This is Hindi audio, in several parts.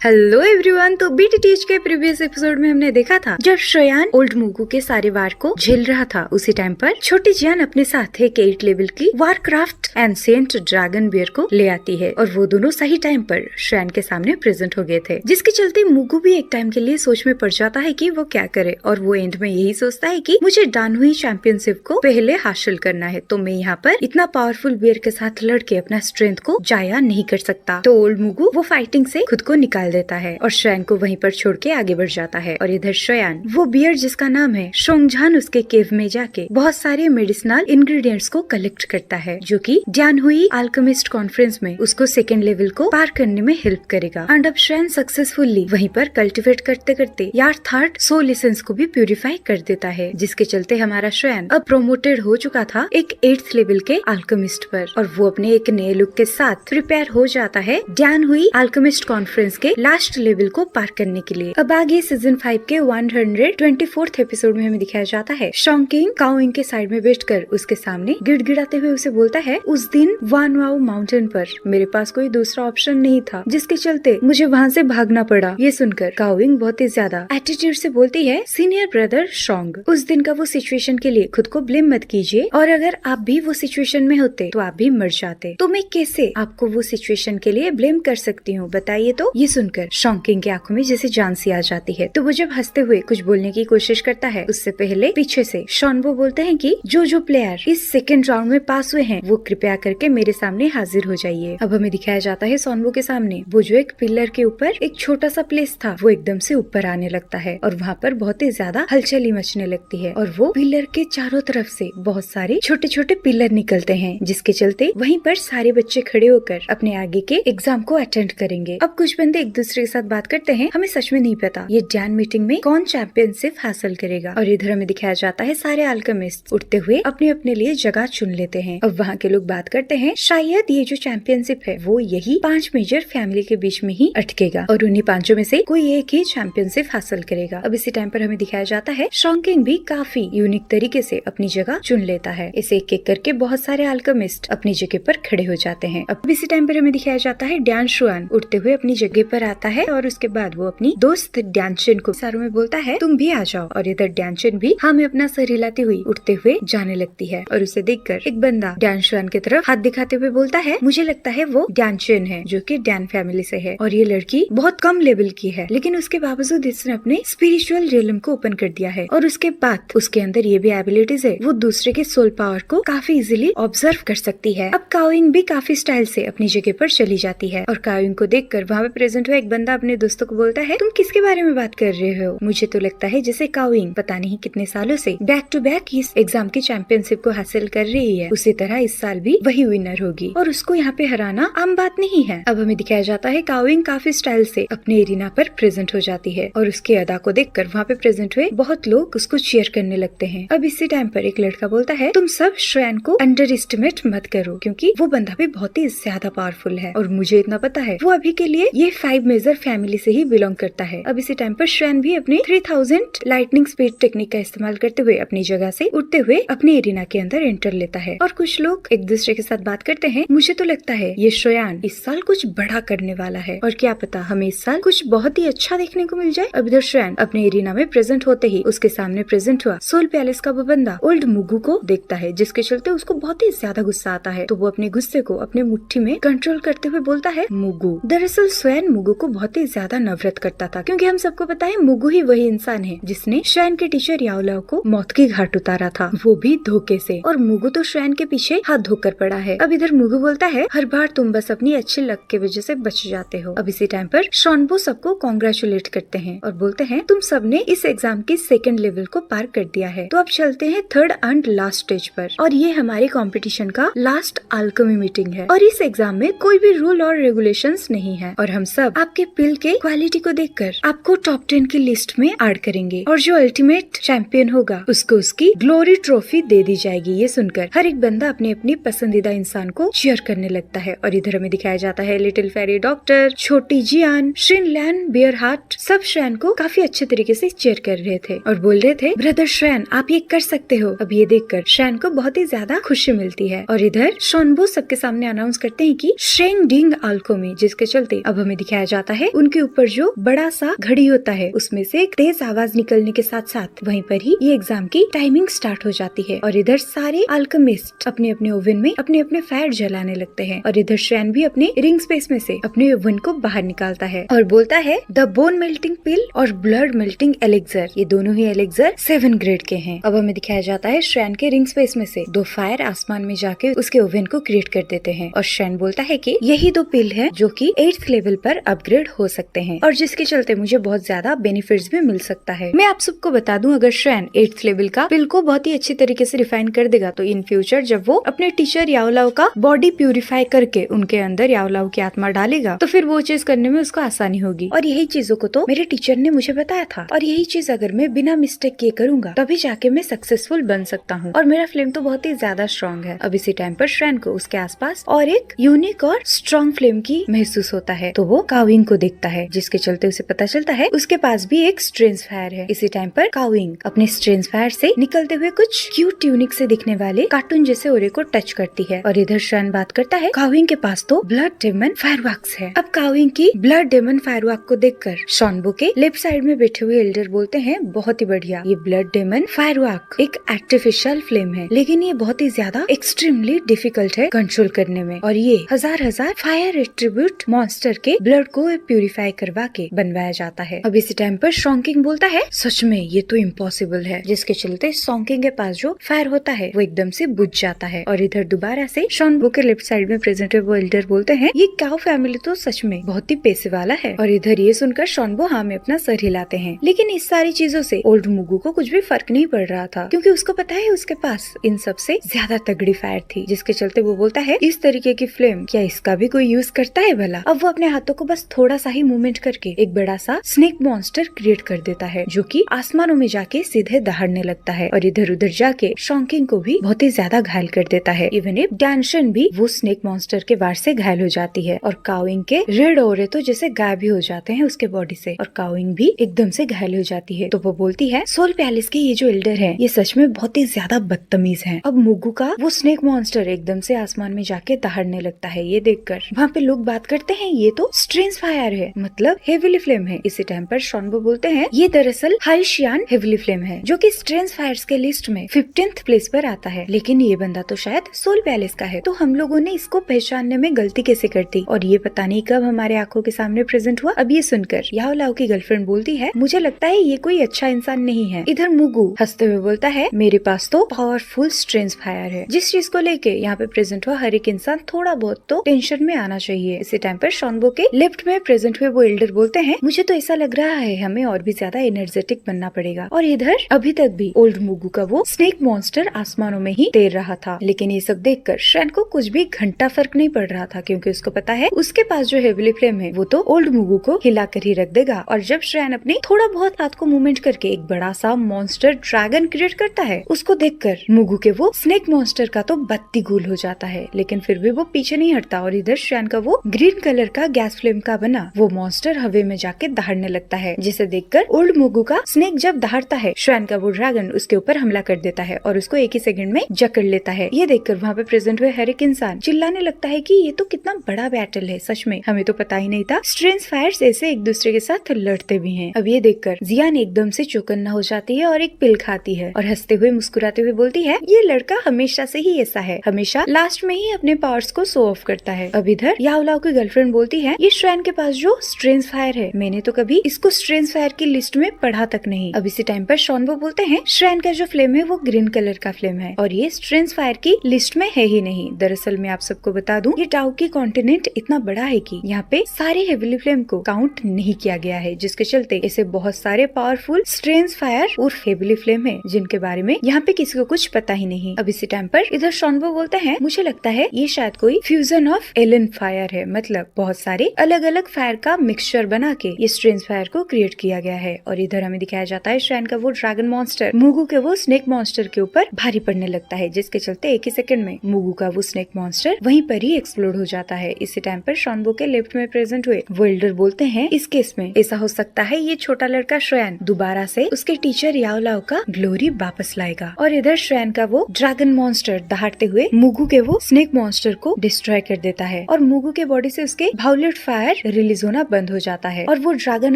Hello everyone. तो बीटीटीएच के प्रीवियस एपिसोड में हमने देखा था जब श्रेयान ओल्ड मुगू के सारे वार को झेल रहा था, उसी टाइम पर छोटी जियान अपने साथ एक 8 लेवल की वारक्राफ्ट एंशिएंट ड्रैगन बियर को ले आती है और वो दोनों सही टाइम पर श्रेयान के सामने प्रेजेंट हो गए थे, जिसके चलते मुगू भी एक टाइम के लिए सोच में पड़ जाता है कि वो क्या करे और वो एंड में यही सोचता है कि मुझे डानहुई चैंपियनशिप को पहले हासिल करना है, तो मैं यहाँ पर इतना पावरफुल बियर के साथ लड़के अपना स्ट्रेंथ को जाया नहीं कर सकता। तो ओल्ड मुगू वो फाइटिंग से खुद को निकाल देता है और श्रेयान को वहीं पर छोड़ के आगे बढ़ जाता है। और इधर श्रेयान वो बियर जिसका नाम है शोंगझान, उसके केव में जाके बहुत सारे मेडिसिनल इंग्रेडिएंट्स को कलेक्ट करता है, जो कि डानहुई अल्केमिस्ट कॉन्फ्रेंस में उसको सेकेंड लेवल को पार करने में हेल्प करेगा। एंड अब श्रेयान सक्सेसफुली वहीं पर कल्टिवेट करते करते यार थर्ड सोल एसेंस को भी प्यूरिफाई कर देता है, जिसके चलते हमारा श्रेयान अब प्रोमोटेड हो चुका था एक 8th लेवल के अल्केमिस्ट पर और वो अपने एक नए लुक के साथ प्रिपेयर हो जाता है डानहुई अल्केमिस्ट कॉन्फ्रेंस के लास्ट लेवल को पार करने के लिए। अब आगे सीजन 5 के 124th एपिसोड में हमें दिखाया जाता है शॉन्किंग काओइंग के साइड में बैठकर उसके सामने गिड़गिड़ाते हुए उसे बोलता है, उस दिन वान वाओ माउंटेन पर मेरे पास कोई दूसरा ऑप्शन नहीं था, जिसके चलते मुझे वहाँ से भागना पड़ा। ये सुनकर काओइंग बहुत ही ज्यादा एटीट्यूड से बोलती है, सीनियर ब्रदर शोंग, उस दिन का वो सिचुएशन के लिए खुद को ब्लेम मत कीजिए और अगर आप भी वो सिचुएशन में होते तो आप भी मर जाते, तो मैं कैसे आपको वो सिचुएशन के लिए ब्लेम कर सकती हूँ, बताइए। तो ये सुनकर शॉन्किंग की आंखों में जैसे जान सी आ जाती है, तो वो जब हंसते हुए कुछ बोलने की कोशिश करता है, उससे पहले पीछे से शॉनबो बोलते हैं कि जो प्लेयर इस सेकंड राउंड में पास हुए हैं वो कृपया करके मेरे सामने हाजिर हो जाइए। अब हमें दिखाया जाता है शॉनबो के सामने वो जो एक पिलर के ऊपर एक छोटा सा प्लेस था वो एकदम से ऊपर आने लगता है और वहाँ पर बहुत ही ज्यादा हलचली मचने लगती है और वो पिलर के चारों तरफ से बहुत सारे छोटे छोटे पिलर निकलते हैं, जिसके चलते वहीं पर सारे बच्चे खड़े होकर अपने आगे के एग्जाम को अटेंड करेंगे। अब कुछ बंदे एक दूसरे के साथ बात करते हैं, हमें सच में नहीं पता ये डैन मीटिंग में कौन चैंपियनशिप हासिल करेगा। और इधर हमें दिखाया जाता है सारे अल्केमिस्ट उठते हुए अपने अपने लिए जगह चुन लेते हैं। अब वहाँ के लोग बात करते हैं, शायद ये जो चैंपियनशिप है वो यही 5 मेजर फैमिली के बीच में ही अटकेगा और उन्हीं 5 में से कोई एक ही चैंपियनशिप हासिल करेगा। अब इसी टाइम पर हमें दिखाया जाता है शॉन्किंग भी काफी यूनिक तरीके से अपनी जगह चुन लेता है। इसे एक एक करके बहुत सारे अल्केमिस्ट अपनी जगह पर खड़े हो जाते हैं। अब इसी टाइम पर हमें दिखाया जाता है डैन शुआन उठते हुए अपनी जगह पर आता है और उसके बाद वो अपनी दोस्त डैनचेन को इशारों में बोलता है, तुम भी आ जाओ। और इधर डैनचेन भी हमें अपना सर हिलाती हुई उठते हुए जाने लगती है और उसे देखकर एक बंदा डैन शुआन की तरफ हाथ दिखाते हुए बोलता है, मुझे लगता है वो डैनचेन है जो कि डैन फैमिली से है और ये लड़की बहुत कम लेवल की है, लेकिन उसके बावजूद इसने अपने स्पिरिचुअल रियलम को ओपन कर दिया है और उसके बाद उसके अंदर ये भी एबिलिटीज है, वो दूसरे के सोल पावर को काफी इजीली ऑब्जर्व कर सकती है। अब काओइंग भी काफी स्टाइल से अपनी जगह पर चली जाती है और काओइंग को देखकर वहाँ पे प्रेजेंट हुआ एक बंदा अपने दोस्तों को बोलता है, तुम किसके बारे में बात कर रहे हो? मुझे तो लगता है जैसे काओइंग पता नहीं कितने सालों से बैक टू बैक इस एग्जाम की चैंपियनशिप को हासिल कर रही है, उसी तरह इस साल भी वही विनर होगी और उसको यहाँ पे हराना आम बात नहीं है। अब हमें दिखाया जाता है काओइंग काफी स्टाइल से अपने एरिना पर प्रेजेंट हो जाती है और उसके अदा को देखकर वहाँ पे प्रेजेंट हुए बहुत लोग उसको चीयर करने लगते हैं। अब इसी टाइम पर एक लड़का बोलता है, तुम सब श्रेयान को अंडर एस्टिमेट मत करो क्योंकि वो बंदा भी बहुत ही ज्यादा पावरफुल है और मुझे इतना पता है वो अभी के लिए ये 5 मेजर फैमिली से ही बिलोंग करता है। अब इसी टाइम पर श्रेयान भी अपने 3000 लाइटनिंग स्पीड टेक्निक का इस्तेमाल करते हुए अपनी जगह से उठते हुए अपने एरिना के अंदर एंटर लेता है और कुछ लोग एक दूसरे के साथ बात करते हैं, मुझे तो लगता है ये श्रेयान इस साल कुछ बड़ा करने वाला है और क्या पता हमें इस साल कुछ बहुत ही अच्छा देखने को मिल जाए। अब इधर श्रेयान अपने एरिना में प्रेजेंट होते ही उसके सामने प्रेजेंट हुआ सोल पैलेस का वो बंदा ओल्ड मुगू को देखता है, जिसके चलते उसको बहुत ही ज्यादा गुस्सा आता है, तो वो अपने गुस्से को अपने मुट्ठी में कंट्रोल करते हुए बोलता है, मुगू। दरअसल श्रेयान मुगू को बहुत ही ज्यादा नफरत करता था क्योंकि हम सबको पता है मुगू ही वही इंसान है जिसने श्रेयान के टीचर याओलाओ को मौत की घाट उतारा था, वो भी धोखे से, और मुगू तो श्रेयान के पीछे हाथ धोकर पड़ा है। अब इधर मुगू बोलता है, हर बार तुम बस अपनी अच्छी लक की वजह से बच जाते हो। अब इसी टाइम पर शॉनबो सबको कॉन्ग्रेचुलेट करते हैं और बोलते हैं, तुम सबने इस एग्जाम की सेकंड लेवल को पार कर दिया है, तो अब चलते हैं थर्ड एंड लास्ट स्टेज पर और ये हमारे कंपटीशन का लास्ट अल्केमी मीटिंग है और इस एग्जाम में कोई भी रूल और रेगुलेशंस नहीं है और हम सब आपके पिल के क्वालिटी को देखकर आपको टॉप 10 की लिस्ट में ऐड करेंगे और जो अल्टीमेट चैंपियन होगा उसको उसकी ग्लोरी ट्रॉफी दे दी जाएगी। ये सुनकर हर एक बंदा अपने अपनी पसंदीदा इंसान को चीयर करने लगता है और इधर हमें दिखाया जाता है लिटिल फेरी डॉक्टर, छोटी जियान, श्रिनलैन, बियर हार्ट सब श्रेयान को काफी अच्छे तरीके से चीयर कर रहे थे और बोल रहे थे, ब्रदर श्रेयान आप ये कर सकते हो। अब ये देखकर श्रेयान को बहुत ही ज्यादा खुशी मिलती है और इधर शॉनबो सबके सामने अनाउंस करते हैं कि शेंग डिंग अल्केमी, जिसके चलते अब हमें दिखाया जाता है उनके ऊपर जो बड़ा सा घड़ी होता है उसमें से एक तेज आवाज निकलने के साथ साथ वहीं पर ही ये एग्जाम की टाइमिंग स्टार्ट हो जाती है और इधर सारे अल्केमिस्ट अपने अपने ओवन में अपने अपने फायर जलाने लगते हैं और इधर श्रेन भी अपने रिंग स्पेस में से अपने ओवन को बाहर निकालता है और बोलता है द बोन मेल्टिंग पिल और ब्लड मेल्टिंग एलेक्सर, ये दोनों ही एलेक्सर 7 ग्रेड के हैं। अब हमें दिखाया जाता है श्रेन के रिंग स्पेस में से 2 फायर आसमान में जाके उसके ओवन को क्रिएट कर देते हैं और श्रेन बोलता है कि यही 2 पिल है जो कि 8th लेवल पर अपग्रेड हो सकते हैं और जिसके चलते मुझे बहुत ज्यादा बेनिफिट्स भी मिल सकता है। मैं आप सबको बता दूं, अगर श्रेन 8th लेवल का पिल को बहुत ही अच्छी तरीके से रिफाइन कर देगा तो इन फ्यूचर जब वो अपने टीचर याओलाओ का बॉडी प्यूरिफाई करके उनके अंदर याओलाओ की आत्मा डालेगा तो फिर वो चीज करने में उसको आसानी होगी। और यही चीजों को तो मेरे टीचर ने मुझे बताया था और यही चीज अगर मैं बिना मिस्टेक किए करूंगा तभी जाके मैं सक्सेसफुल बन सकता हूँ और मेरा फ्लेम तो बहुत ही ज्यादा स्ट्रॉन्ग है। अब इसी टाइम पर श्रेन को उसके आसपास और एक यूनिक और स्ट्रॉन्ग फ्लेम की महसूस होता है तो वो काविंग को देखता है जिसके चलते उसे पता चलता है उसके पास भी एक स्ट्रेंज फायर है। इसी टाइम पर काविंग अपने स्ट्रेंज फायर से निकलते हुए कुछ क्यूट ट्यूनिक से दिखने वाले कार्टून जैसे ओरे को टच करती है और इधर श्रेन बात करता है काविंग के पास तो ब्लड डेमन फायरवर्क्स है। अब काविंग की ब्लड डेमन फायरवर्क को देखकर शॉनबो के लेफ्ट साइड में बैठे हुए एल्डर बोलते हैं बहुत ही बढ़िया, ये ब्लड डेमन फायरवर्क एक आर्टिफिशियल फ्लेम है लेकिन ये बहुत ही ज्यादा एक्सट्रीमली डिफिकल्ट है कंट्रोल करने में और ये हजार फायर एट्रीब्यूट मॉन्स्टर के ब्लड को प्यूरिफाई करवा के बनवाया जाता है। अब इसी टाइम पर शॉन्किंग बोलता है सच में ये तो इम्पॉसिबल है, जिसके चलते शॉन्किंग के पास जो फायर होता है वो एकदम से बुझ जाता है और इधर दोबारा से शॉनबो के लेफ्ट साइड में प्रेजेंट वो एल्डर बोलते हैं ये काउ फैमिली तो सच में बहुत ही पैसे वाला है और इधर ये सुनकर शॉनबो हाँ में अपना सर हिलाते हैं। लेकिन इस सारी चीजों से ओल्ड मुगू को कुछ भी फर्क नहीं पड़ रहा था क्योंकि उसको पता है उसके पास इन सब से ज्यादा तगड़ी फायर थी, जिसके चलते वो बोलता है इस तरीके की फ्लेम क्या इसका भी कोई यूज करता है भला। अब वो अपने हाथों को बस थोड़ा सा ही मूवमेंट करके एक बड़ा सा स्नेक मॉन्स्टर क्रिएट कर देता है जो कि आसमानों में जाके सीधे दहाड़ने लगता है और इधर उधर जाके शॉन्किंग को भी बहुत ही ज्यादा घायल कर देता है। इवन इफ डैंशन भी वो स्नेक मॉन्स्टर के वार से घायल हो जाती है और काविंग के रेड ओरे तो जैसे गायब ही हो जाते हैं उसके बॉडी से और काविंग भी एकदम से घायल हो जाती है। तो वो बोलती है सोल पैलेस के ये जो एल्डर है ये सच में बहुत ही ज्यादा बदतमीज है। अब मुगू का वो स्नेक मॉन्स्टर एकदम से आसमान में जाके दहाड़ने लगता है। ये देखकर वहाँ पे लोग बात करते हैं ये तो स्ट्रेंज फायर है, मतलब हेविली फ्लेम है। इसी टाइम पर शॉनबो बोलते हैं ये दरअसल हाइशियान हेविली फ्लेम है जो कि स्ट्रेंज फायर्स के लिस्ट में 15th प्लेस पर आता है, लेकिन ये बंदा तो शायद सोल पैलेस का है। तो हम लोगों ने इसको पहचानने में गलती कैसे कर दी और ये पता नहीं कब हमारे आंखों के सामने प्रेजेंट हुआ। अब ये सुनकर याओ लाओ की गर्लफ्रेंड बोलती है मुझे लगता है ये कोई अच्छा इंसान नहीं है। इधर मुगू हंसते हुए बोलता है मेरे पास तो पावरफुल स्ट्रेंज फायर है। जिस चीज को लेके यहाँ पे प्रेजेंट हुआ हर एक इंसान थोड़ा बहुत तो टेंशन में आना चाहिए। इसी टाइम पर शॉनबो के लेफ्ट में प्रेजेंट हुए वो एल्डर बोलते हैं मुझे तो ऐसा लग रहा है हमें और भी ज्यादा एनर्जेटिक बनना पड़ेगा। और इधर अभी तक भी ओल्ड मुगू का वो स्नेक मॉन्स्टर आसमानों में ही तैर रहा था, लेकिन ये सब देखकर श्रेन को कुछ भी घंटा फर्क नहीं पड़ रहा था क्योंकि उसको पता है उसके पास जो हेविली फ्लेम है वो तो ओल्ड मुगू को हिला कर ही रख देगा। और जब श्रेन अपने थोड़ा बहुत हाथ को मूवमेंट करके एक बड़ा सा मॉन्स्टर ड्रैगन क्रिएट करता है उसको देखकर मुगू के वो स्नेक मॉन्स्टर का तो बत्ती गुल हो जाता है, लेकिन फिर भी वो पीछे नहीं हटता और इधर श्रेन का वो ग्रीन कलर का गैस फ्लेम का बना वो मॉन्स्टर हवे में जाके दहाड़ने लगता है, जिसे देखकर ओल्ड मुगू का स्नेक जब दहाड़ता है श्रेन का वो ड्रैगन उसके ऊपर हमला कर देता है और उसको एक ही सेकंड में जकड़ लेता है। ये देखकर वहाँ पे प्रेजेंट हुए हर एक इंसान चिल्लाने लगता है कि ये तो कितना बड़ा बैटल है, सच में हमें तो पता ही नहीं था स्ट्रेंज फायर्स ऐसे एक दूसरे के साथ लड़ते भी हैं। अब ये देखकर जियान एकदम से चौकन्ना हो जाती है और एक पिल खाती है और हंसते हुए मुस्कुराते हुए बोलती है ये लड़का हमेशा से ही ऐसा है, हमेशा लास्ट में ही अपने पावर्स को शो ऑफ करता है। अब इधर याओ लाओ की गर्लफ्रेंड बोलती है ये श्रेन के पास जो स्ट्रेंज फायर है मैंने तो कभी इसको स्ट्रेंज फायर की लिस्ट में पढ़ा तक नहीं। अब इसी टाइम पर शॉनबो बोलते हैं श्रेन का जो फ्लेम है वो ग्रीन कलर का फ्लेम है और ये स्ट्रेंज फायर की लिस्ट में है ही नहीं। दरअसल मैं आप सबको बता दूं ये टाउ की कॉन्टिनेंट इतना बड़ा है कि यहाँ पे सारे हेविली फ्लेम को काउंट नहीं किया गया है, जिसके चलते ऐसे बहुत सारे पावरफुल स्ट्रेंज फायर और हेविली फ्लेम है जिनके बारे में यहाँ पे किसी को कुछ पता ही नहीं। अब इसी टाइम पर इधर शॉनबो बोलते हैं मुझे लगता है ये शायद कोई फ्यूजन ऑफ एलन फायर है, मतलब बहुत सारे अलग अलग फायर का मिक्सचर बना के ये स्ट्रेंज फायर को क्रिएट किया गया है। और इधर हमें दिखाया जाता है श्रेन का वो ड्रैगन मॉन्स्टर मुगू के वो स्नेक मॉन्स्टर के ऊपर भारी पड़ने लगता है, जिसके चलते एक ही सेकंड में मुगू का वो स्नेक मॉन्स्टर वहीं पर ही एक्सप्लोड हो जाता है। इसी टाइम पर शॉनबो के लेफ्ट में प्रेजेंट हुए वो एल्डर बोलते हैं इस केस में ऐसा हो सकता है ये छोटा लड़का श्रेन दोबारा से उसके टीचर याओ लाओ का ग्लोरी वापस लाएगा। और इधर श्रेन का वो ड्रैगन मॉन्स्टर दहाड़ते हुए मुगू के वो स्नेक मॉन्स्टर को डिस्ट्रॉय कर देता है और मुगू के बॉडी से उसके वायलेट फायर रिलीज होना बंद हो जाता है और वो ड्रैगन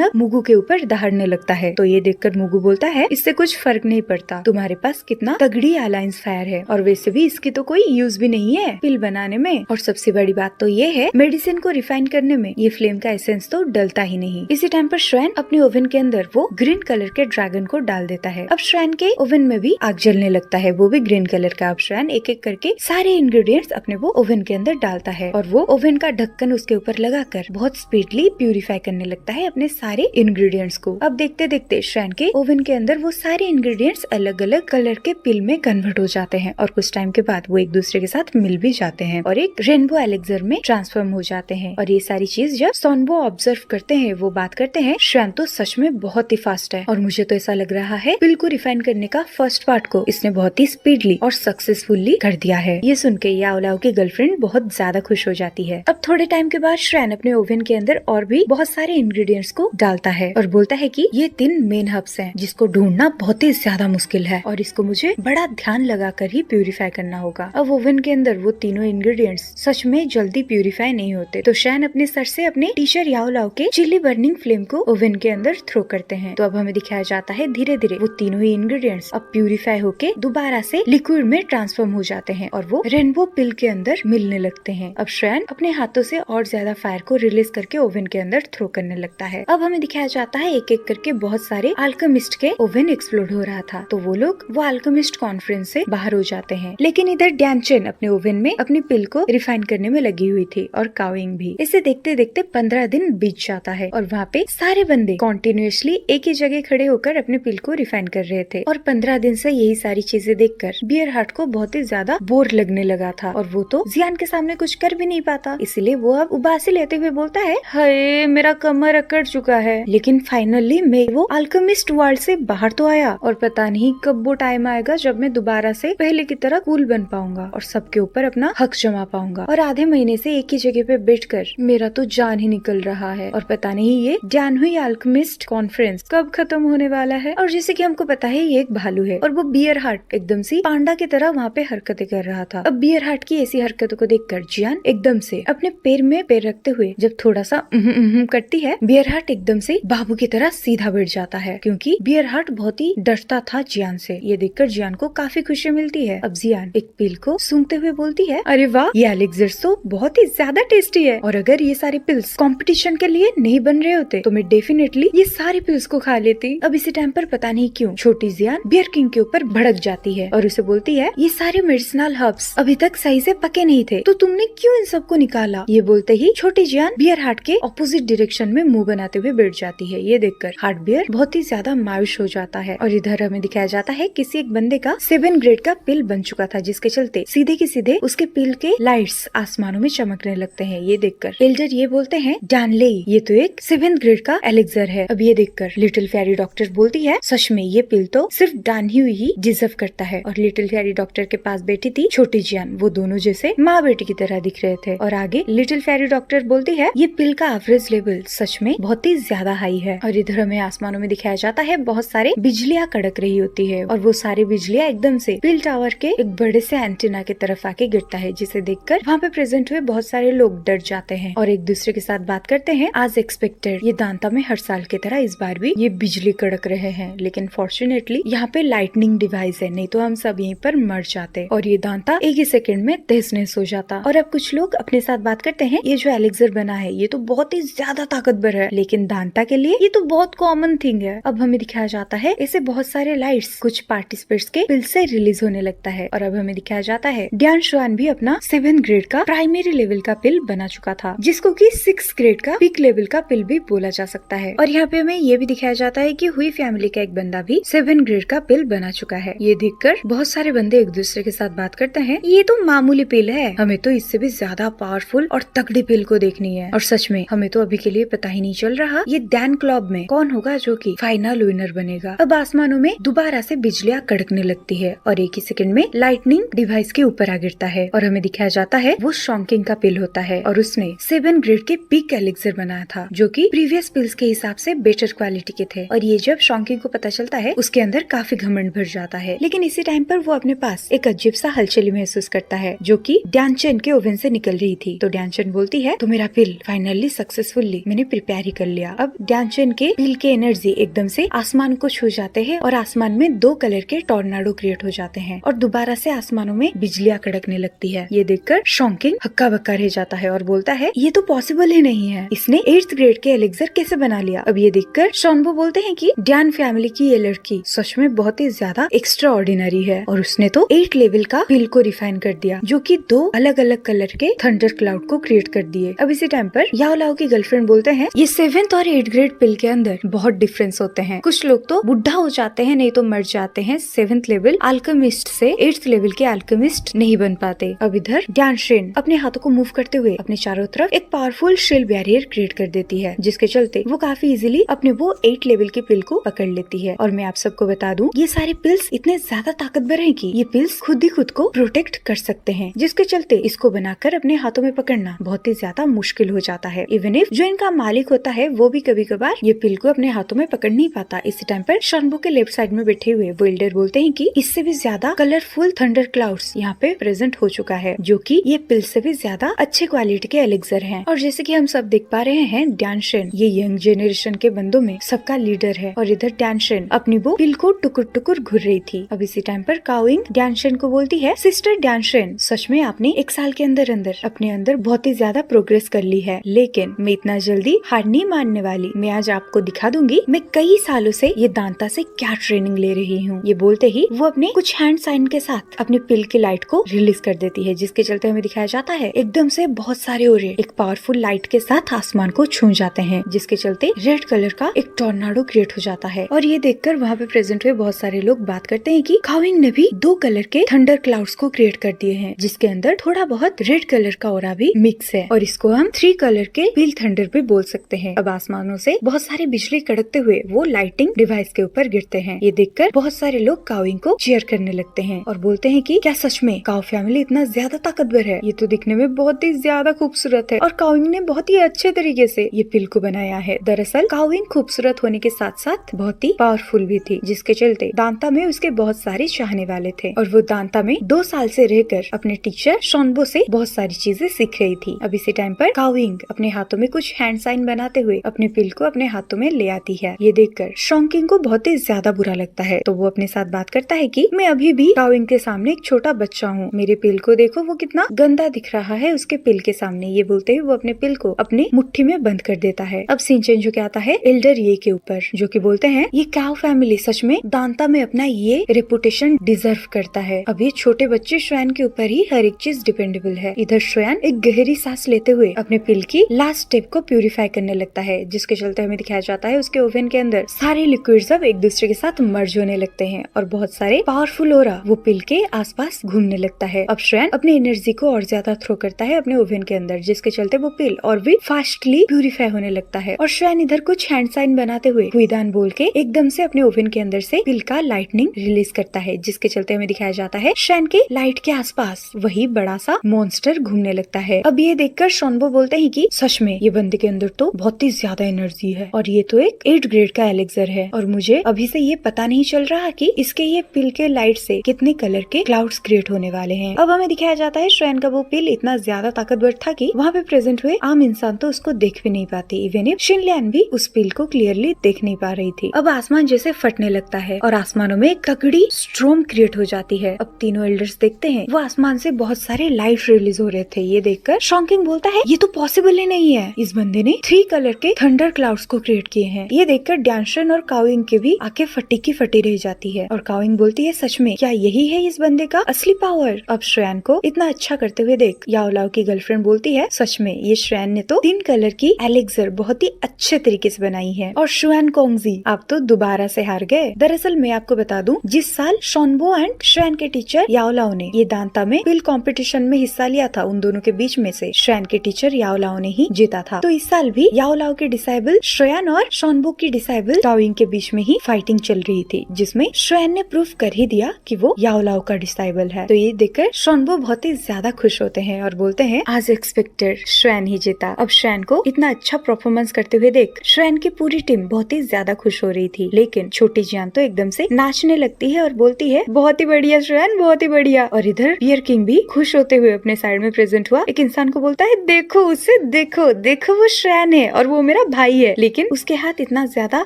अब मुगू के ऊपर दहाड़ने लगता है। तो ये देखकर मुगू बोलता है इससे कुछ फर्क नहीं पड़ता, तुम्हारे पास कितना तगड़ी अलायंस फायर है और वैसे भी इसकी तो कोई यूज भी नहीं है पिल बनाने में। और सबसे बड़ी बात तो ये है मेडिसिन को रिफाइन करने में ये फ्लेम का एसेंस तो डलता ही नहीं। इसी टाइम पर श्राइन अपने ओवन के अंदर वो ग्रीन कलर के ड्रैगन को डाल देता है। अब श्राइन के ओवन में भी आग जलने लगता है, वो भी ग्रीन कलर का। अब श्राइन एक एक करके सारे इंग्रेडिएंट्स अपने वो ओवन के अंदर डालता है और वो ओवन का ढक्कन उसके ऊपर लगाकर बहुत स्पीडली प्यूरिफाई करने लगता है अपने सारे इंग्रेडिएंट्स को। अब देखते देखते श्राइन के ओवन के अंदर वो सारे इंग्रेडिएंट्स अलग अलग कलर के पिल में कन्वर्ट हो जाते हैं और कुछ टाइम के बाद वो एक दूसरे के साथ मिल भी जाते हैं और एक रेनबो एलेक्सर में ट्रांसफॉर्म हो जाते हैं। और ये सारी चीज जब सॉनबो ऑब्जर्व करते हैं, वो बात करते हैं श्राइन तो सच में बहुत ही फास्ट है और मुझे तो ऐसा लग रहा है पिल को रिफाइन करने का फर्स्ट पार्ट को इसने बहुत ही स्पीडली और सक्सेसफुली कर दिया है। ये सुन के याओ लाओ की गर्लफ्रेंड बहुत ज्यादा खुश हो जाती है। अब थोड़े टाइम के बाद श्राइन अपने ओवन के अंदर और भी बहुत सारे इंग्रेडिएंट्स को डालता है और बोलता है कि ये 3 मेन हब्स हैं जिसको ढूंढना बहुत ही ज्यादा मुश्किल है और इसको मुझे बड़ा ध्यान लगाकर ही प्यूरिफाई करना होगा। अब ओवन के अंदर वो तीनों इंग्रेडिएंट्स सच में जल्दी प्यूरिफाई नहीं होते, तो श्राइन अपने सर से अपने टीचर याओ लाओ के चिली बर्निंग फ्लेम को ओवन के अंदर थ्रो करते हैं। तो अब हमें दिखाया जाता है धीरे धीरे वो तीनों ही इंग्रेडिएंट्स अब प्यूरिफाई होके दोबारा से लिक्विड में ट्रांसफॉर्म हो जाते हैं और वो रेनबो पिल के अंदर मिलने लगते हैं। अब श्राइन अपने हाथों से और ज्यादा फायर को रिलीज करके ओवन के अंदर थ्रो करने लगता है। अब हमें दिखाया जाता है एक एक करके बहुत सारे अल्केमिस्ट के ओवन एक्सप्लोड हो रहा था, तो वो लोग वो अल्केमिस्ट कॉन्फ्रेंस से बाहर हो जाते हैं। लेकिन इधर डैनचेन अपने ओवन में अपनी पिल को रिफाइन करने में लगी हुई थी और काओइंग भी। इसे देखते देखते 15 दिन बीत जाता है और वहाँ पे सारे बंदे कॉन्टिन्यूअसली एक ही जगह खड़े होकर अपने पिल को रिफाइन कर रहे थे और 15 दिन से यही सारी चीजें देखकर बियर हार्ट को बहुत ही ज्यादा बोर लगने लगा था और वो तो जियान के सामने कुछ कर भी नहीं पाता, इसलिए वो अब उबासी लेते हुए बोलता है हाय मेरा कमर अकड़ चुका है। लेकिन फाइनली मैं वो अल्केमिस्ट वर्ल्ड से बाहर तो आया और पता नहीं कब वो टाइम आएगा जब मैं दोबारा से पहले की तरह कूल बन पाऊंगा और सबके ऊपर अपना हक जमा पाऊंगा। और आधे महीने से एक ही जगह पे बैठकर मेरा तो जान ही निकल रहा है और पता नहीं ये डैनहुई अल्केमिस्ट कॉन्फ्रेंस कब खत्म होने वाला है। और जैसे कि हमको पता है ये एक भालू है और वो बियर हार्ट एकदम से पांडा की तरह वहाँ पे हरकतें कर रहा था। अब बियर हार्ट की ऐसी हरकतों को देखकर जियान एकदम से अपने पैर में पैर रखते हुए जब थोड़ा सा करती है, बियर हार्ट एकदम से बाबू की तरह सीधा बैठ जाता है क्योंकि बियर हार्ट बहुत ही डरता था जियान से। ये देखकर जियान को काफी खुशी मिलती है। अब जियान एक पिल को सूंघते हुए बोलती है अरे वाह ये एलेक्सर तो बहुत ही ज्यादा टेस्टी है और अगर ये सारे पिल्स कंपटीशन के लिए नहीं बन रहे होते तो मैं डेफिनेटली ये सारे पिल्स को खा लेती। अब इसी टाइम पर पता नहीं क्यों छोटी जियान बियर किंग के ऊपर भड़क जाती है और उसे बोलती है ये सारे मेडिसिनल हर्ब्स अभी तक सही से पके नहीं थे तो तुमने क्यों इन सबको निकाला। ये बोलते ही छोटी जियान बियर हार्ट के ऑपोजिट डायरेक्शन में मुंह बनाते हुए बैठ जाती है। ये देखकर हार्ट बियर बहुत ही ज्यादा मायूस हो जाता है और इधर हमें दिखाया जाता है किसी एक बंदे का 7 ग्रेड का पिल बन चुका था जिसके चलते सीधे के सीधे उसके पिल के लाइट्स आसमानों में चमकने लगते हैं। ये देखकर एल्डर ये बोलते हैं डैनले ये तो एक 7th ग्रेड का एलेक्सर है। अब ये देखकर लिटिल फेरी डॉक्टर बोलती है सच में ये पिल तो सिर्फ डैनहुई ही डिजर्व करता है। और लिटिल फेरी डॉक्टर के पास बैठी थी छोटी जियान, वो दोनों जैसे माँ बेटी की तरह दिख रहे थे। और आगे लिटिल फेरी डॉक्टर बोलती है ये पिल का एवरेज लेवल सच में बहुत ही ज्यादा हाई है। और इधर हमें आसमानों में दिखाया जाता है बहुत सारे बिजलियां कड़क रही होती है और वो सारी बिजलियां एकदम से पिल टावर के एक बड़े से एंटीना की तरफ आके गिरता है जिसे देखकर वहाँ पे प्रेजेंट हुए बहुत सारे लोग डर जाते हैं और एक दूसरे के साथ बात करते हैं। आज एक्सपेक्टेड ये दांता में हर साल की तरह इस बार भी ये बिजली कड़क रहे हैं, लेकिन फॉर्चुनेटली यहाँ पे लाइटनिंग डिवाइस है, नहीं तो हम सब यहीं पर मर जाते और ये दांता एक ही सेकंड में तहस नहस हो जाता। और अब कुछ लोग अपने साथ बात करते हैं ये जो एलेक्सर बना है ये तो बहुत ही ज्यादा ताकतवर है, लेकिन दांता के लिए ये तो बहुत कॉमन थिंग है। अब हमें दिखाया जाता है ऐसे बहुत सारे लाइट्स कुछ पार्टिसिपेंट्स के पिल से रिलीज होने लगता है और अब हमें दिखाया जाता है ड्यान शुआन भी अपना 7th ग्रेड का प्राइमरी लेवल का पिल बना चुका था जिसको कि 6th ग्रेड का पीक लेवल का पिल भी बोला जा सकता है। और यहाँ पे हमें ये भी दिखाया जाता है कि हुई फैमिली का एक बंदा भी 7th ग्रेड का पिल बना चुका है। ये देखकर बहुत सारे बंदे एक दूसरे के साथ बात करते हैं ये तो मामूली पिल है, हमें तो इससे भी ज्यादा पावरफुल और तगड़ी पिल को देखनी है। और सच में हमें तो अभी के लिए पता ही नहीं चल रहा ये डैन क्लब में कौन होगा जो कि फाइनल विनर बनेगा। अब आसमानों में दोबारा से बिजलियां कड़कने लगती है और एक ही सेकंड में लाइटनिंग डिवाइस के ऊपर आ गिरता है और हमें दिखाया जाता है वो शॉकिंग का पिल होता है और उसने 7th ग्रेड के पीक एलेक्सर बनाया था जो कि प्रीवियस पिल्स के हिसाब से बेटर क्वालिटी के थे। और ये जब शॉकिंग को पता चलता है उसके अंदर काफी घमंड भर जाता है, लेकिन इसी टाइम पर वो अपने पास एक अजीब सा हलचली महसूस करता है जो कि ड्यानचेन के ओवन से निकल रही थी। तो ड्यानचेन बोलती है तो मेरा पिल फाइनली सक्सेसफुली मैंने प्रिपेयर ही कर लिया। अब ड्यानचेन के पिल के एनर्जी एकदम से आसमान को छू जाते हैं और आसमान में 2 कलर के टॉर्नाडो क्रिएट हो जाते हैं और दोबारा से आसमानों में बिजलियां कड़कने लगती है। ये देखकर शॉकिंग हक्का बक्का रह जाता है और बोलता है ये तो पॉसिबल ही नहीं है, इसने 8th ग्रेड के एलेक्सर कैसे बना लिया। अब ये देखकर शॉनबो बोलते हैं कि ड्यान फैमिली की ये लड़की सच में बहुत ही ज्यादा एक्स्ट्रा ऑर्डिनरी है और उसने तो 8 लेवल का पिल को रिफाइन कर दिया जो कि 2 अलग अलग कलर के थंडर क्लाउड को क्रिएट कर दिए। अब इसी टाइम पर याओ लाओ की गर्लफ्रेंड बोलते हैं ये 7th और 8th ग्रेड पिल के अंदर बहुत डिफरेंस होते हैं, कुछ लोग तो बुढ़ा हो जाते हैं नहीं तो मर जाते हैं। 7th लेवल अल्केमिस्ट से 8th लेवल के अल्केमिस्ट नहीं बन पाते। अब इधर ड्यानशेन अपने हाथों को मूव करते हुए अपने चारों तरफ एक पावरफुल शील्ड बैरियर क्रिएट कर देती है जिसके चलते वो काफी इजीली अपने वो 8 लेवल के पिल को पकड़ लेती है। और मैं आप सबको बता दूं ये सारे पिल्स इतने ज्यादा ताकतवर हैं कि ये पिल्स खुद ही खुद को प्रोटेक्ट कर सकते हैं, जिसके चलते इसको बनाकर अपने हाथों में पकड़ना बहुत ही ज्यादा मुश्किल हो जाता है। इवन इफ जो इनका मालिक होता है वो भी कभी कभार ये पिल को अपने हाथों में पकड़ नहीं पाता। इसी टाइम पर शॉनबो के लेफ्ट साइड में बैठे हुए वो एल्डर बोलते हैं कि इससे भी ज्यादा कलरफुल थंडर क्लाउड्स यहाँ पे प्रेजेंट हो चुका है जो कि ये पिल से भी ज्यादा अच्छे क्वालिटी के एलेक्सर हैं। और जैसे कि हम सब देख पा रहे हैं ड्यानशेन ये यंग जेनरेशन के बंदों में सबका लीडर है और इधर ड्यानशेन अपनी वो पिल को टुकुर टुकुर घुर रही थी। अब इसी टाइम पर काओइंग ड्यानशेन को बोलती है सिस्टर ड्यानशेन सच में आपने 1 साल के अंदर अंदर अपने अंदर बहुत ही ज्यादा प्रोग्रेस कर ली है, लेकिन मैं इतना जल्दी हार नहीं मानने वाली। मैं आज आपको दिखा दूंगी मैं कई सालों से ये दांता से क्या ट्रेनिंग ले रही हूँ। ये बोलते ही वो अपने कुछ हैंड साइन के साथ अपने पिल की लाइट को रिलीज कर देती है जिसके चलते हमें दिखाया जाता है एकदम से बहुत सारे ओरे एक पावरफुल लाइट के साथ आसमान को छू जाते हैं जिसके चलते रेड कलर का एक टॉर्नाडो क्रिएट हो जाता है। और ये देखकर वहाँ पे प्रेजेंट हुए बहुत सारे लोग बात करते हैं कि काओइंग ने भी 2 कलर के थंडर क्लाउड्स को क्रिएट कर दिए हैं जिसके अंदर थोड़ा बहुत रेड कलर का ओरा भी मिक्स है और इसको हम 3 कलर के पिल थंडर भी बोल सकते हैं। अब आसमानों से बहुत सारी बिजली कड़कते हुए वो लाइटिंग डिवाइस के ऊपर गिरते हैं। ये देखकर बहुत सारे लोग काओइंग को चीयर करने लगते हैं और बोलते हैं कि क्या सच में काओ फैमिली इतना ज्यादा ताकतवर है, ये तो दिखने में बहुत ही ज्यादा खूबसूरत है और काओइंग ने बहुत ही अच्छे तरीके से ये पिल को बनाया है। दरअसल काओइंग खूबसूरत होने के साथ साथ बहुत ही पावरफुल भी थी जिसके चलते दांता में उसके बहुत सारे चाहने वाले थे और वो दांता में 2 साल से रहकर अपने टीचर शॉनबो से बहुत सारी चीजें सीख रही थी। अब इसी टाइम पर काओइंग अपने हाथों में कुछ हैंड साइन बनाते हुए अपने पिल को अपने हाथों में ले आती है। ये देखकर शॉन्किंग को बहुत ही ज्यादा बुरा लगता है तो वो अपने साथ बात करता है कि मैं अभी भी काओइंग के सामने एक छोटा बच्चा हूँ, मेरे पिल को देखो वो कितना गंदा दिख रहा है उसके पिल के सामने। ये बोलते हुए वो अपने पिल को अपने मुट्ठी में बंद कर देता है। अब सीन चेंज होके आता है एल्डर ये के ऊपर जो कि बोलते हैं ये काओ फैमिली सच में दांता में अपना ये रेपुटेशन डिजर्व करता है। अब ये छोटे बच्चे श्वेन के ऊपर ही हर एक चीज डिपेंडेबल है। इधर श्वेन एक गहरी सांस लेते हुए अपने पिल की लास्ट स्टेप को प्यूरिफाई करने लगता है जिसके चलते हमें दिखाया जाता है उसके ओवन के अंदर सारे लिक्विड्स अब एक दूसरे के साथ मर्ज होने लगते हैं और बहुत सारे पावरफुल ओरा वो पिल के आसपास घूमने लगता है। अब श्वेन अपनी एनर्जी को और ज्यादा थ्रो करता है अपने ओवन के अंदर जिसके चलते वो पिल और भी फास्टली प्यूरिफाई होने लगता है और श्वेन इधर कुछ हैंड साइन बनाते हुए हुईदान बोल के एकदम से अपने ओवन के अंदर से पिल का लाइटनिंग रिलीज करता है जिसके चलते हमें दिखाया जाता है श्वेन के लाइट के आसपास वही बड़ा सा मॉन्स्टर घूमने लगता है। अब ये देखकर शॉनबो बोलते हैं कि सच में ये बंदे के अंदर तो बहुत ही ज्यादा एनर्जी है और ये तो एक 8 ग्रेड का एलेक्सर है और मुझे अभी से ये पता नहीं चल रहा कि इसके ये पिल के लाइट से कितने कलर के क्लाउड्स क्रिएट होने वाले हैं। अब हमें दिखाया जाता है श्वेन का वो पिल इतना ज्यादा ताकतवर था कि वहाँ पे प्रेजेंट हुए आम इंसान तो उसको देख भी नहीं पाती। इवन इफ शिनलियन भी उस पिल को क्लियरली देख नहीं पा रही थी। अब आसमान जैसे फटने लगता है और आसमानों में एक तगड़ी स्ट्रोम क्रिएट हो जाती है। अब तीनों एल्डर्स देखते हैं वो आसमान से बहुत सारे लाइट रिलीज हो रहे थे। ये देखकर शॉन्किंग बोलता है ये तो पॉसिबल ही नहीं है, इस बंदे ने 3 कलर के थंडर क्लाउड्स को क्रिएट किए हैं। ये देखकर ड्यानशेन और काओइंग के भी आंखें फटी की फटी रह जाती है और काओइंग बोलती है सच में क्या यही है इस बंदे का असली पावर। अब श्वेन को इतना अच्छा करते हुए देख याओ लाओ की गर्लफ्रेंड बोलती है सच में ये श्वेन ने तो 3 कलर की एलेक्सर बहुत ही अच्छे तरीके से बनाई है और श्वेन कोंगजी आप तो दोबारा से हार गए। दरअसल मैं आपको बता दूं जिस साल शॉनबो एंड श्वेन के टीचर याओ लाओ ने ये दांता में पिल कंपटीशन में हिस्सा लिया था उन दोनों के बीच में से श्वेन के टीचर याओ लाओ ने ही जीता था। तो इस साल भी याओ लाओ के डिसाइबल श्वेन और शॉनबो की डिसाइबल काओइंग के बीच में ही फाइटिंग चल रही थी जिसमें श्वेन ने प्रूफ कर ही दिया कि वो याओ लाओ का डिसाइबल है। तो ये देखकर शॉनबो बहुत ही ज्यादा खुश होते हैं और बोलते हैं आज एक्सपेक्टेड श्वेन ही जीता। अब श्वेन को इतना अच्छा परफॉर्मेंस करते हुए देख श्वेन की पूरी टीम बहुत ही ज्यादा खुश हो रही थी, लेकिन छोटी जियान तो एकदम से नाचने लगती है और बोलती है बहुत ही बढ़िया श्वेन बहुत ही बढ़िया। और इधर बियर किंग भी खुश होते हुए अपने साइड में प्रेजेंट हुआ एक इंसान को बोलता है देखो उससे देखो देखो वो श्रेयन है और वो मेरा भाई है। लेकिन उसके हाथ इतना ज्यादा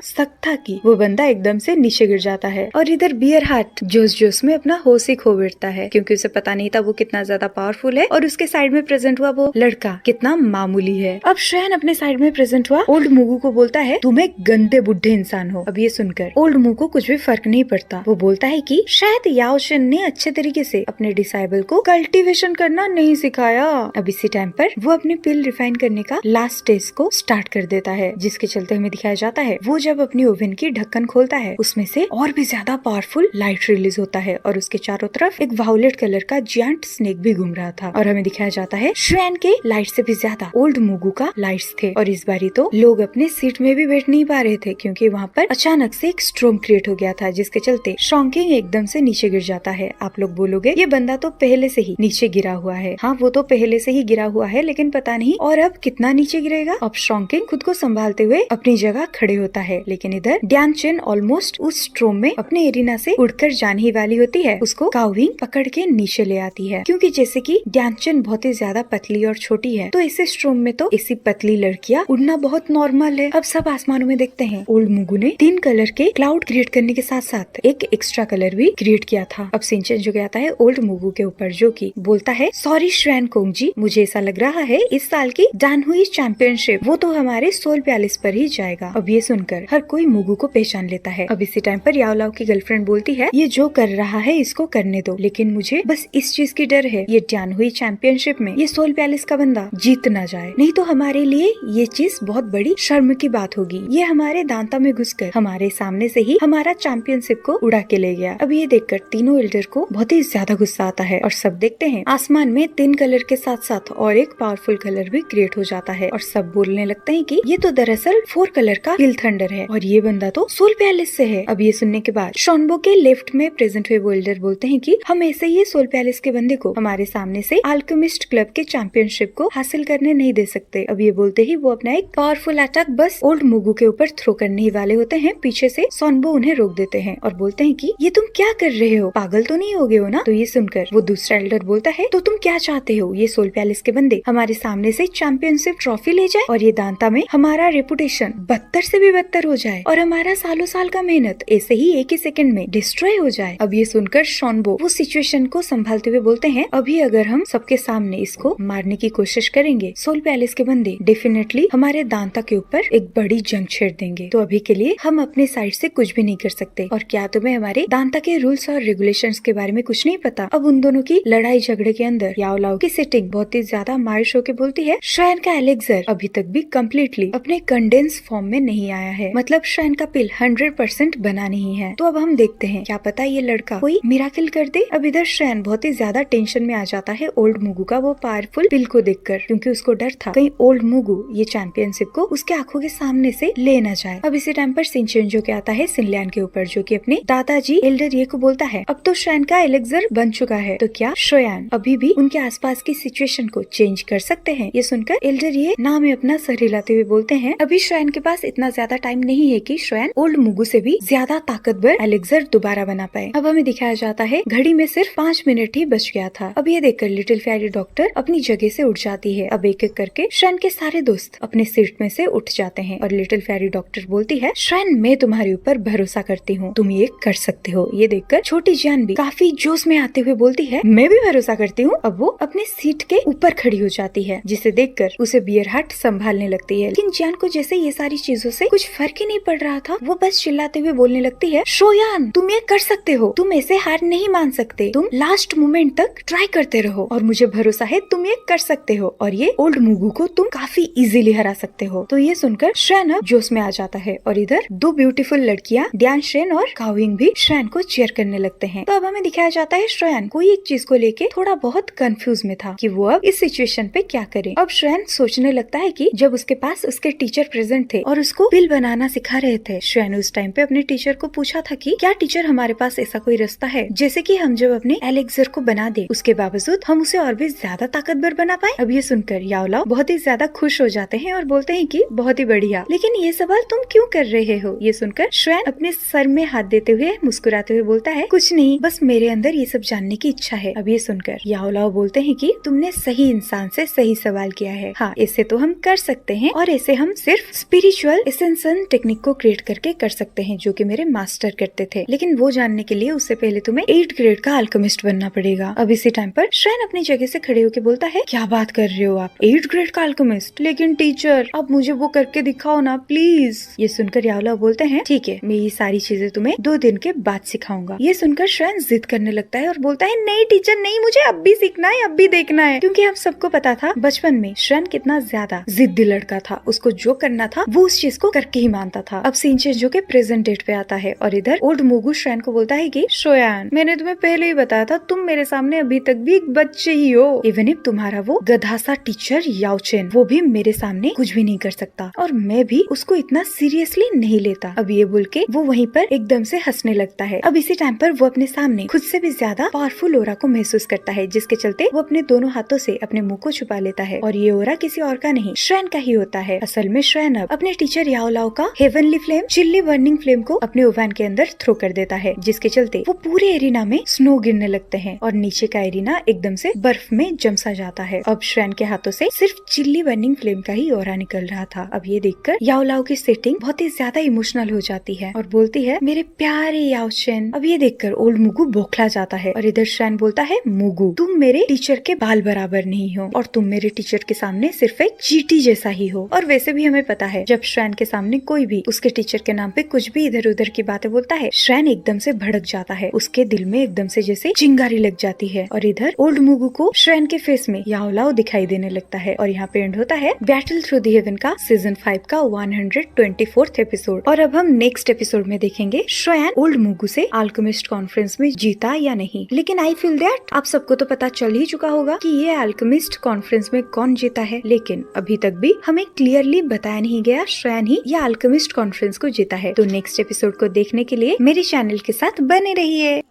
सख्त था कि वो बंदा एकदम से नीचे गिर जाता है। और इधर बियर हार्ट जोश जोश में अपना होश ही खो बैठता है, क्योंकि उसे पता नहीं था वो कितना ज्यादा पावरफुल है और उसके साइड में प्रेजेंट हुआ वो लड़का कितना मामूली है। अब श्रेयन अपने साइड में प्रेजेंट हुआ ओल्ड मुगू को बोलता है, तुम एक गंदे बुढ़े इंसान हो। अब ये सुनकर ओल्ड मुगू को कुछ भी फर्क नहीं पड़ता। वो बोलता है कि शायद याओ शिन ने अच्छे तरीके से अपने डिसाइबल को कल्टीवेशन करना नहीं सिखाया। अब इसी टाइम पर वो अपने पिल रिफाइन करने का लास्ट स्टेज को स्टार्ट कर देता है, जिसके चलते हमें दिखाया जाता है वो जब अपनी ओवन की ढक्कन खोलता है उसमें से और भी ज्यादा पावरफुल लाइट रिलीज होता है और उसके चारों तरफ एक वायलेट कलर का जायंट स्नेक भी घूम रहा था। और हमें दिखाया जाता है श्रेयन के लाइट से भी ज्यादा ओल्ड मुगू का लाइट्स थे। और इस बारी तो लोग अपने सीट में भी बैठ नहीं पा रहे थे, क्योंकि वहाँ पर अचानक से एक स्ट्रोम क्रिएट हो गया था, जिसके चलते शॉन्किंग एकदम से नीचे गिर जाता है। आप लोग बोलोगे ये बंदा तो पहले से ही नीचे गिरा हुआ है। हाँ, वो तो पहले से ही गिरा हुआ है, लेकिन पता नहीं और अब कितना नीचे गिरेगा। अब शॉन्किंग खुद को संभालते हुए अपनी जगह खड़े होता है, लेकिन इधर ड्यान चेन ऑलमोस्ट उस स्ट्रोम में अपने एरिना से उड़कर जाने ही वाली होती है। उसको काउविंग पकड़ के नीचे ले आती है, क्योंकि जैसे कि ड्यान चेन बहुत ही ज्यादा पतली और छोटी है, तो ऐसे स्ट्रोम में तो ऐसी पतली लड़कियां उड़ना बहुत नॉर्मल है। अब सब आसमानों में देखते हैं ओल्ड मुगू ने 3 कलर के क्लाउड क्रिएट करने के साथ साथ एक एक्स्ट्रा कलर भी क्रिएट किया था। अब शिनचैन जो आता है ओल्ड मुगू के ऊपर, जो कि बोलता है, सॉरी श्रेयन कोंग जी, मुझे ऐसा लग रहा है इस साल की डानहुई चैंपियनशिप वो तो हमारे सोल पैलेस पर ही जाएगा। अब ये सुनकर हर कोई मुगू को पहचान लेता है। अब इसी टाइम पर याओ लाओ की गर्लफ्रेंड बोलती है, ये जो कर रहा है इसको करने दो, लेकिन मुझे बस इस चीज की डर है ये डानहुई चैंपियनशिप में ये सोल पैलेस का बंदा जीत ना जाए, नहीं तो हमारे लिए ये चीज बहुत बड़ी शर्म की बात होगी। ये हमारे दांता में घुसकर हमारे सामने से ही हमारा चैंपियनशिप को उड़ा के ले गया। अब ये देखकर तीनों एल्डर को बहुत ही ज्यादा गुस्सा आता है और सब देखते हैं आसमान में 3 कलर के साथ साथ और एक पावरफुल कलर भी क्रिएट हो जाता है और सब बोलने लगते हैं कि ये तो दरअसल 4 कलर का हिल थंडर है और ये बंदा तो सोल पैलेस से है। अब ये सुनने के बाद शॉनबो के लेफ्ट में प्रेजेंट हुए वो एल्डर बोलते हैं कि हम ऐसे ही सोल पैलेस के बंदे को हमारे सामने से अल्केमिस्ट क्लब के चैंपियनशिप को हासिल करने नहीं दे सकते। अब ये बोलते ही वो अपना एक पावरफुल अटैक बस ओल्ड मुगू के ऊपर थ्रो करने ही वाले होते हैं। पीछे से शॉनबो उन्हें रोक देते हैं और बोलते हैं कि ये तुम क्या कर रहे हो, पागल तो नहीं हो गए हो ना। तो ये सुनकर वो दूसरा एल्डर बोलता है, तो तुम क्या चाहते हो, ये सोल पैलेस के बंदे हमारे सामने से चैंपियनशिप ट्रॉफी ले जाए और ये दांता में हमारा रेपुटेशन बदतर से भी बदतर हो जाए और हमारा सालों साल का मेहनत ऐसे ही एक ही सेकंड में डिस्ट्रॉय हो जाए। अब ये सुनकर शॉनबो वो सिचुएशन को संभालते हुए बोलते हैं, अभी अगर हम सबके सामने इसको मारने की कोशिश करेंगे सोल पैलेस के बंदे डेफिनेटली हमारे दांता के ऊपर एक बड़ी जंग छेड़ देंगे। तो अभी के लिए हम अपने साइड से कुछ भी नहीं कर सकते। और क्या तुम्हें हमारे दांता के रूल्स और रेगुलेशंस के बारे में कुछ नहीं पता। अब उन दोनों की लड़ाई झगड़े के अंदर याओ लाओ की सेटिंग बहुत ही ज्यादा मारिश होकर बोलती है, श्रेयन का एलेक्सर अभी तक भी कम्प्लीटली अपने कंडेंस फॉर्म में नहीं आया है, मतलब श्रेयन का पिल 100% बना नहीं है। तो अब हम देखते हैं क्या पता ये लड़का कोई मिराकिल कर दे। अब इधर श्रेयन बहुत ही ज्यादा टेंशन में आ जाता है ओल्ड मुगू का वो पावरफुल पिल को देखकर, क्योंकि उसको डर था कहीं ओल्ड मुगू ये चैंपियनशिप को उसके आंखों के सामने से ले ना जाए। अब इसी टाइम पर शिनचैन जो आता है सिनलियन के ऊपर, जो कि अपने दादाजी एल्डर ये को बोलता है, अब तो श्रेयन का एलेक्सर बन चुका है, तो क्या श्रेयन अभी भी उनके आसपास की सिचुएशन को चेंज कर सकते हैं। ये सुनकर एल्डर ये नाम में अपना सर हिलाते हुए बोलते हैं, अभी श्रेयन के पास इतना ज्यादा टाइम नहीं है कि श्रेयन ओल्ड मुगू से भी ज्यादा ताकतवर एलेक्सर दोबारा बना पाए। अब हमें दिखाया जाता है घड़ी में सिर्फ 5 मिनट ही बच गया था। अब ये देखकर लिटिल फेयरी डॉक्टर अपनी जगह से उठ जाती है। अब एक एक करके श्रेयन के सारे दोस्त अपने सीट में से उठ जाते हैं और लिटिल फेयरी डॉक्टर बोलती है, श्रेयन मैं तुम्हारे ऊपर भरोसा करती हूँ, तुम ये कर सकते हो। ये देखकर छोटी जान भी काफी जोश में आते हुए बोलती है, मैं भी भरोसा करती हूँ। अब वो अपने सीट के ऊपर खड़ी हो जाती है, जिसे देखकर उसे बियर हार्ट संभालने लगती है। लेकिन जान को जैसे ये सारी चीजों से कुछ फर्क ही नहीं पड़ रहा था, वो बस चिल्लाते हुए बोलने लगती है, शोयान तुम ये कर सकते हो, तुम ऐसे हार नहीं मान सकते, तुम लास्ट मोमेंट तक ट्राई करते रहो और मुझे भरोसा है तुम ये कर सकते हो और ये ओल्ड मुगू को तुम काफी इजीली हरा सकते हो। तो ये सुनकर श्रेयन जोश में आ जाता है और इधर 2 ब्यूटीफुल लड़कियां ड्यान शेन और काविंग भी श्रेयन को चीयर करने लगते हैं। तो अब हमें दिखाया जाता है श्रेयन कोई एक चीज को लेके थोड़ा बहुत कंफ्यूज में था कि वो अब इस सिचुएशन पे क्या करे। अब श्रेयन सोचने लगता है कि जब उसके पास उसके टीचर प्रेजेंट थे और उसको पिल बनाना सिखा रहे थे, श्रेयन उस टाइम पे अपने टीचर को पूछा था कि क्या टीचर हमारे पास ऐसा कोई रास्ता है जैसे कि हम जब अपने एलेक्सर को बना दे उसके बावजूद हम उसे और भी ज्यादा ताकतवर बना पाए। अब ये सुनकर याओ लाओ बहुत ही ज्यादा खुश हो जाते हैं और बोलते हैं कि बहुत ही बढ़िया, लेकिन ये सवाल तुम क्यों कर रहे हो। ये सुनकर श्रेयन अपने सर में हाथ देते हुए मुस्कुराते हुए बोलता है, कुछ नहीं, बस मेरे अंदर ये सब जानने की इच्छा है। अब ये सुनकर याओ लाओ बोलते हैं कि तुमने सही इंसान से सही सवाल किया है। हाँ, इसे तो हम कर सकते हैं और इसे हम सिर्फ स्पिरिचुअल एसेंशन टेक्निक को क्रिएट करके कर सकते हैं, जो कि मेरे मास्टर करते थे। लेकिन वो जानने के लिए उससे पहले तुम्हें 8th ग्रेड का अल्केमिस्ट बनना पड़ेगा। अब इसी टाइम पर श्रेन अपनी जगह से खड़े होकर बोलता है, क्या बात कर रहे हो आप, 8th ग्रेड का अल्केमिस्ट? लेकिन टीचर, अब मुझे वो करके दिखाओ ना प्लीज। ये सुनकर यावलाओ बोलते हैं, ठीक है, मैं ये सारी चीजें तुम्हें 2 दिन के बाद सिखाऊंगा। ये सुनकर श्रेन जिद करने लगता है और बोलता है, नहीं टीचर नहीं, मुझे अब भी सीखना है, अब भी देखना है। क्योंकि हम सबको पता था बचपन में श्रेन कितना ज्यादा जिद्दी लड़का था, उसको जो करना था वो उस चीज को करके ही मानता था। अब सीन चेंज होकर प्रेजेंट डेट पे आता है और इधर ओल्ड मुगु श्रेन को बोलता है कि श्रेयान, मैंने तुम्हें पहले ही बताया था, तुम मेरे सामने अभी तक भी एक बच्चे ही हो। इवन इफ तुम्हारा वो गधा सा टीचर याओचेन, वो भी मेरे सामने कुछ भी नहीं कर सकता और मैं भी उसको इतना सीरियसली नहीं लेता। अब ये बोल के वो वहीं पर एकदम से हंसने लगता है। अब इसी टाइम पर वो अपने सामने खुद से भी ज्यादा पावरफुल ओरा को महसूस करता है, जिसके चलते वो अपने दोनों हाथों से अपने मुंह को छुपा लेता है और ये ओरा किसी और का नहीं, श्रेन का ही होता है। असल में श्रेन अब अपने टीचर याओलाओ का heavenly flame, chilli burning flame को अपने ओवन के अंदर थ्रो कर देता है, जिसके चलते वो पूरे एरिना में स्नो गिरने लगते हैं और नीचे का एरिना एकदम से बर्फ में जम सा जाता है। अब श्रेन के हाथों से सिर्फ चिल्ली बर्निंग फ्लेम का ही ओरा निकल रहा था। अब ये देखकर याओलाओ की सेटिंग बहुत ही ज्यादा इमोशनल हो जाती है और बोलती है, मेरे प्यारे याओचेन। अब ये देखकर ओल्ड मुगु बौखला जाता है और इधर श्रेन बोलता है, मुगु तुम मेरे टीचर के बाल बराबर नहीं हो और तुम मेरे टीचर के सामने सिर्फ एक चींटी जैसा ही हो। और वैसे भी हमें पता है, जब श्रेन के सामने कोई भी उसके टीचर के नाम पे कुछ भी इधर उधर की बातें बोलता है, श्रेन एकदम से भड़क जाता है, उसके दिल में एकदम से जैसे चिंगारी लग जाती है। और इधर ओल्ड मुगु को श्रेन के फेस में याओलाओ दिखाई देने लगता है और यहाँ पे एंड होता है बैटल थ्रू द हेवन का सीजन 5 का 124th एपिसोड। और अब हम नेक्स्ट एपिसोड में देखेंगे श्रेन ओल्ड मुगु से अल्केमिस्ट कॉन्फ्रेंस में जीता या नहीं। लेकिन आई फील दैट आप सबको तो पता चल ही चुका होगा कि ये अल्केमिस्ट कॉन्फ्रेंस में कौन जीता है, लेकिन अभी तक भी हमें क्लियरली बताया नहीं गया श्रेन ही या अल्केमिस्ट कॉन्फ्रेंस को जीता है। तो नेक्स्ट एपिसोड को देखने के लिए मेरे चैनल के साथ बने रहिए।